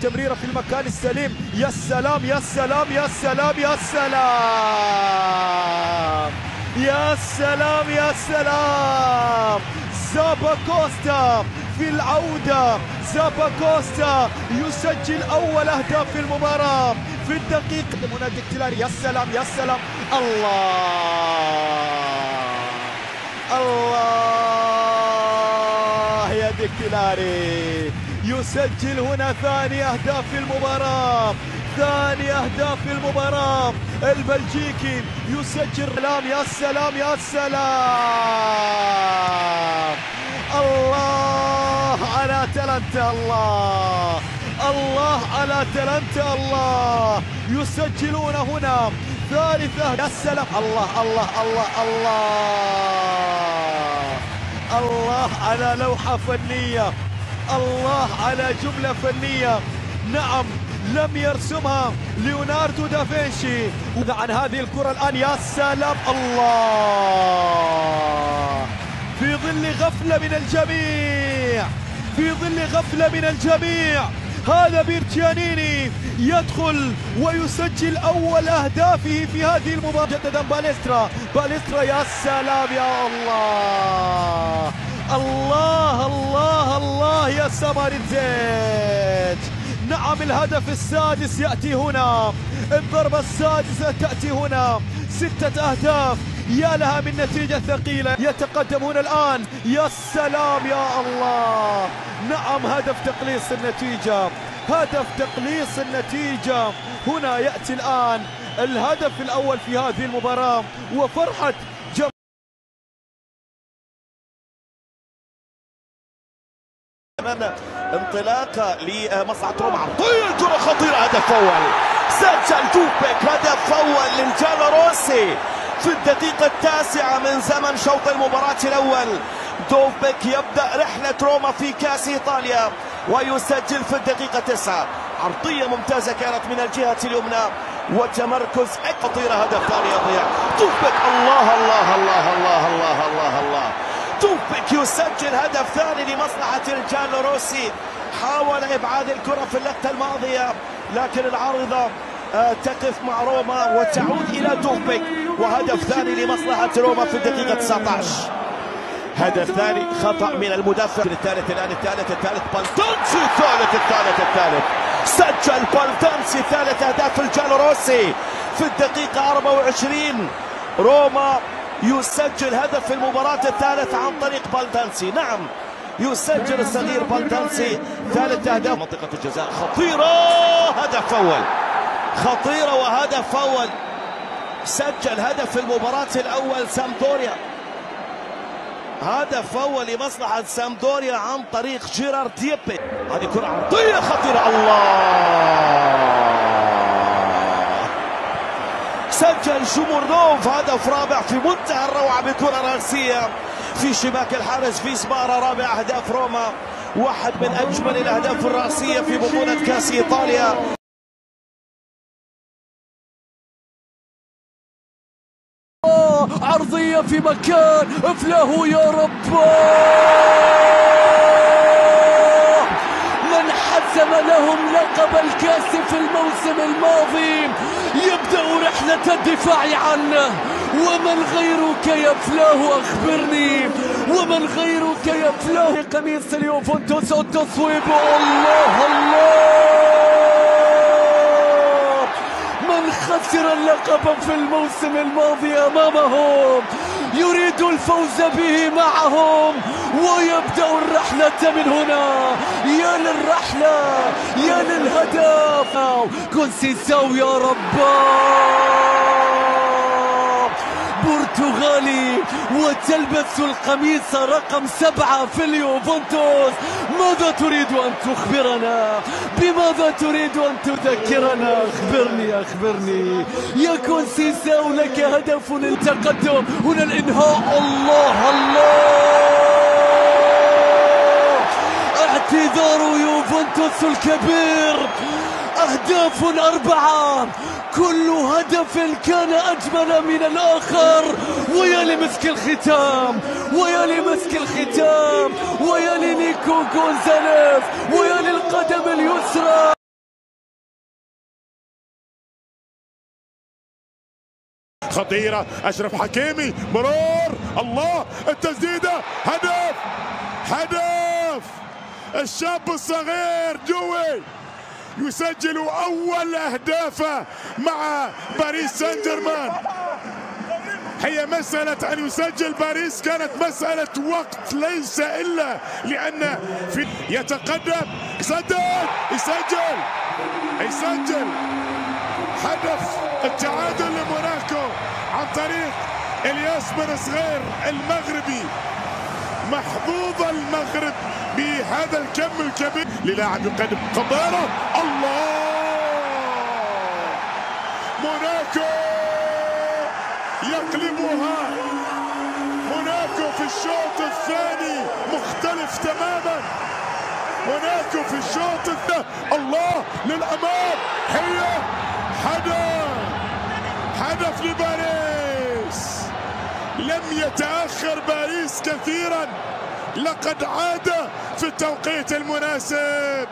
تمريرة في المكان السليم. يا سلام يا سلام يا سلام يا سلام يا سلام يا سلام. زاباكوستا في العودة، زاباكوستا يسجل أول أهداف في المباراة في الدقيقة. هنا ديكتلاري، يا سلام يا سلام. الله يا ديكتلاري يسجل هنا ثاني أهداف في المباراة، ثاني أهداف في المباراة. البلجيكي يسجل. يا سلام يا سلام. الله على تالنتا، الله على تالنتا. الله يسجلون هنا ثالثة. يا سلام. الله الله الله الله الله على لوحة فنية، الله على جملة فنية. نعم، لم يرسمها ليوناردو دافنشي. عن هذه الكرة الآن. يا سلام. الله في ظل غفلة من الجميع، في ظل غفلة من الجميع. هذا بيرتيانيني يدخل ويسجل أول أهدافه في هذه المباراة. جددا باليسترا، باليسترا. يا سلام يا الله. الله الله الله يا سماريتيج. نعم، الهدف السادس يأتي هنا، الضربة السادسة تأتي هنا. 6 أهداف، يا لها من نتيجة ثقيلة. يتقدمون الآن. يا سلام يا الله. نعم، هدف تقليص النتيجة، هدف تقليص النتيجة. هنا يأتي الآن الهدف الأول في هذه المباراة وفرحة انطلاقه لمصلحة روما. عرضية كرة خطيرة، هدف أول. سجل دوبيك هدف أول للجالوروسي في الدقيقة 9 من زمن شوط المباراة الأول. دوبيك يبدأ رحلة روما في كأس إيطاليا ويسجل في الدقيقة 9. عرضية ممتازة كانت من الجهة اليمنى وتمركز خطيرة. هدف ثاني يضيع. دوبيك. الله الله الله الله الله الله الله. دوبيك يسجل هدف ثاني لمصلحة الجالوروسي. حاول إبعاد الكرة في اللقطة الماضية لكن العارضة تقف مع روما وتعود إلى دوبيك. وهدف ثاني لمصلحة روما في الدقيقة 19. هدف ثاني، خطأ من المدافع. الثالث الآن، الثالث بالتانسي. الثالث سجل بالتانسي 3 أهداف الجالوروسي في الدقيقة 24. روما يسجل هدف في المباراة الثالث عن طريق بالتانسي. نعم، يسجل الصغير بالتانسي 3 أهداف. منطقة الجزاء خطيرة، هدف أول. خطيرة وهدف أول. سجل هدف في المباراة الأول سامدوريا. هدف أول لمصلحة سامدوريا عن طريق جيرارد ديبي. هذه كرة عرضية خطيرة. الله. سجل شومورنوف هدف رابع في منتهى الروعة بكرة رأسية في شباك الحارس في سبارة. رابع أهداف روما، واحد من أجمل الأهداف الرأسية في بطولة كأس إيطاليا. عرضية في مكان افله. يا رب، من حسم لهم لقب الكاس في الموسم الماضي يبدأ رحلة الدفاع عنه. ومن غيرك يفلاه، أخبرني، ومن غيرك يفلاه. قميص اليوفنتوس التصويب. الله الله. من خسر اللقب في الموسم الماضي أمامهم يريد الفوز به معهم ويبدأ الرحلة من هنا. يا للرحلة، يا للهدف. كونسيساو. يا رب، برتغالي وتلبس القميص رقم 7 في اليوفنتوس. ماذا تريد أن تخبرنا؟ بماذا تريد أن تذكرنا؟ أخبرني أخبرني يا كونسيساو. لك هدف للتقدم. هنا الإنهاء. الله الله. اعتذار يوفنتوس الكبير. أهداف 4، كل هدف كان أجمل من الآخر. ويا لمسك الختام، ويا لمسك الختام، ويا لنيكو غونزاليز، ويا للقدم اليسرى. خطيرة. أشرف حكيمي مرور، الله التسديدة، هدف هدف. الشاب الصغير جوي يسجل أول أهدافه مع باريس سان جيرمان. هي مسألة أن يسجل باريس كانت مسألة وقت، ليس إلا لأن في يتقدم، سدد، يسجل هدف التعادل لموناكو عن طريق الياس بن صغير المغربي. محظوظ المغرب بهذا الكم الكبير للاعب يقدم خطيرة، الله، موناكو يقلبها. موناكو في الشوط الثاني مختلف تماما. موناكو في الشوط الثاني، الله للأمام، هي هدف لباريس. لم يتأخر باريس كثيرا، لقد عاد في التوقيت المناسب،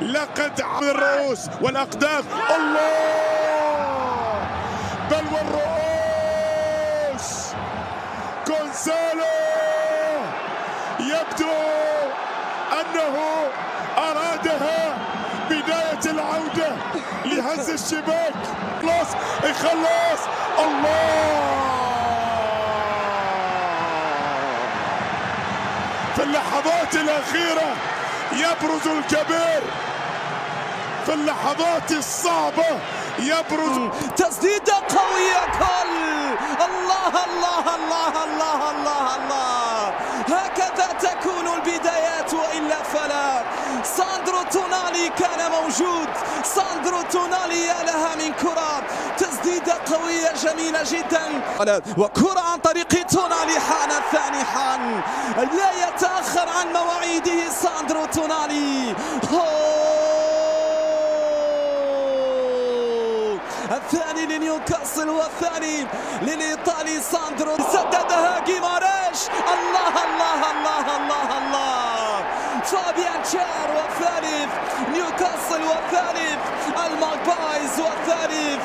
لقد عاد الرؤوس والأقدام، الله، بل والرؤوس. كونسالو يبدو أنه أرادها بداية العودة لهز الشباك، يخلص، الله. في اللحظات الأخيرة يبرز الكبير، في اللحظات الصعبة يبرز. تسديدة قوية، كل الله الله الله الله الله الله. هكذا تكون البدايات وإلا فلا. ساندرو تونالي كان موجود، ساندرو تونالي يا لها من كرة، تسديدة قوية جميلة جدا، وكرة عن طريق تونالي. حان الثاني، حان، لا يتأخر عن مواعيده ساندرو تونالي. الثاني لنيوكاسل والثاني للإيطالي ساندرو. سددها جيماريش، الله الله الله الله الله. فابيان شار والثالث، نيوكاسل والثالث، الماغبايز والثالث.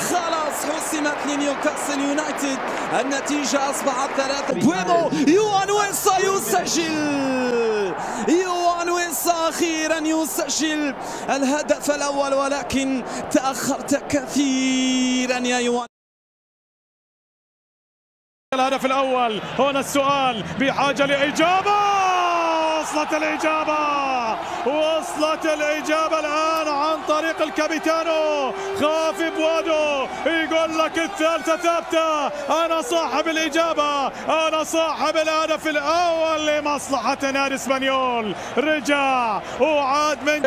خلاص حسمت لنيوكاسل يونايتد، النتيجة أصبحت 3. بويمو، يوان ويسا يسجل، يوان ويسا أخيرا يسجل الهدف الأول، ولكن تأخرت كثيرا يا يوان. الهدف الأول، هنا السؤال بحاجة لإجابة. وصلت الإجابة الآن عن طريق الكابيتانو خافي بوادو، يقول لك الثالثة ثابتة. أنا صاحب الإجابة، أنا صاحب الهدف الأول لمصلحة نادي اسبانيول. رجع وعاد من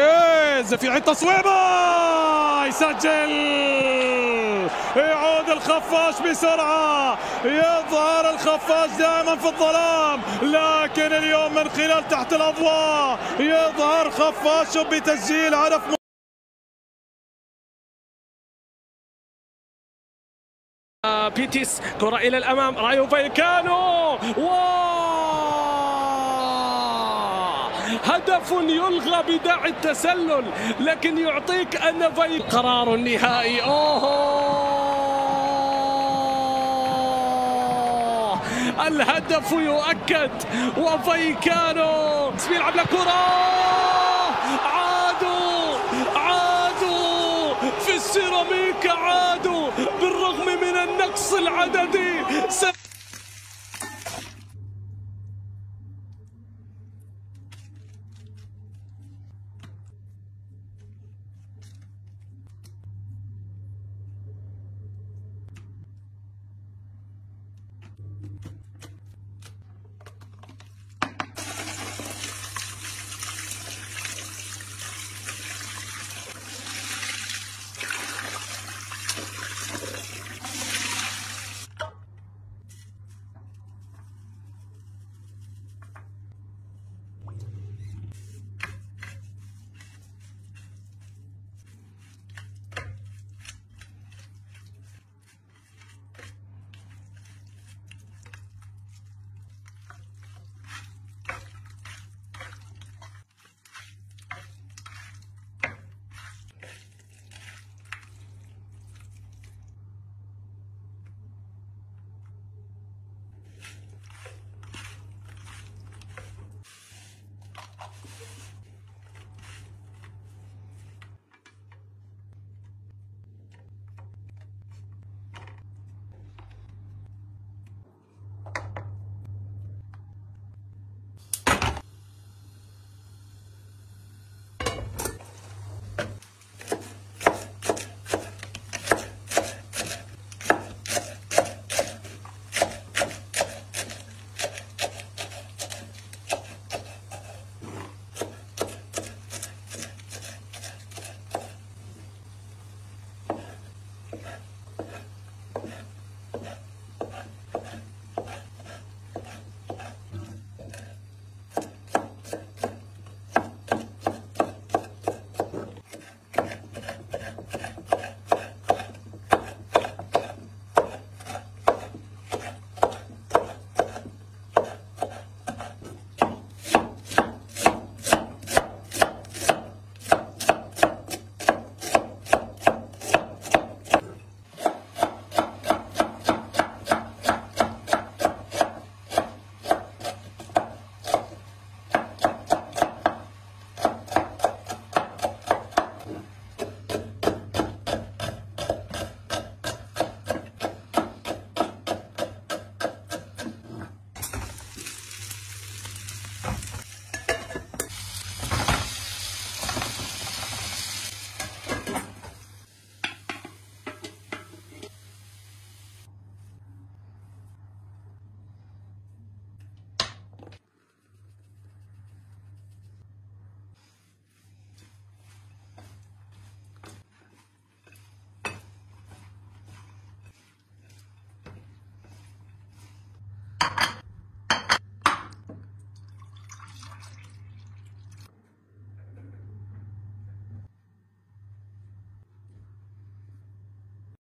في عيد تصويبه، يسجل، يعود الخفاش بسرعة. يظهر الخفاش دائما في الظلام، لكن اليوم من خلال تحت الأضواء يظهر خفاش بتسجيل هدف. بيتيس، كرة إلى الأمام، رايو فايكانو، هدف يلغى بداعي التسلل، لكن يعطيك أن قرار النهائي. الهدف يؤكد، وفايكانو بيلعب لكرة، عادوا في السيراميكا، عادوا بالرغم من النقص العددي.